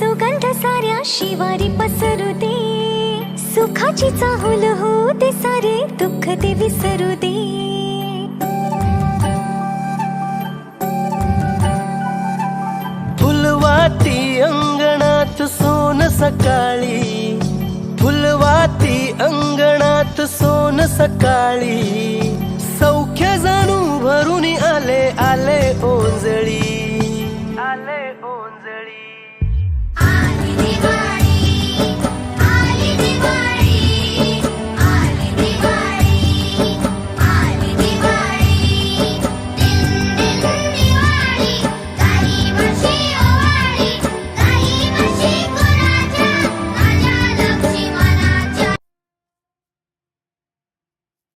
सुगंध साऱ्या शिवारी पसरू दे, सुखाची चाहुल होऊ दे, सारे दुःख ते विसरू दे. फुलवाती अंगणात सोन सकाळी, फुलवाती अंगणात सोन सकाळी, सौख्य जाणू भरून आले आले ओंजळी.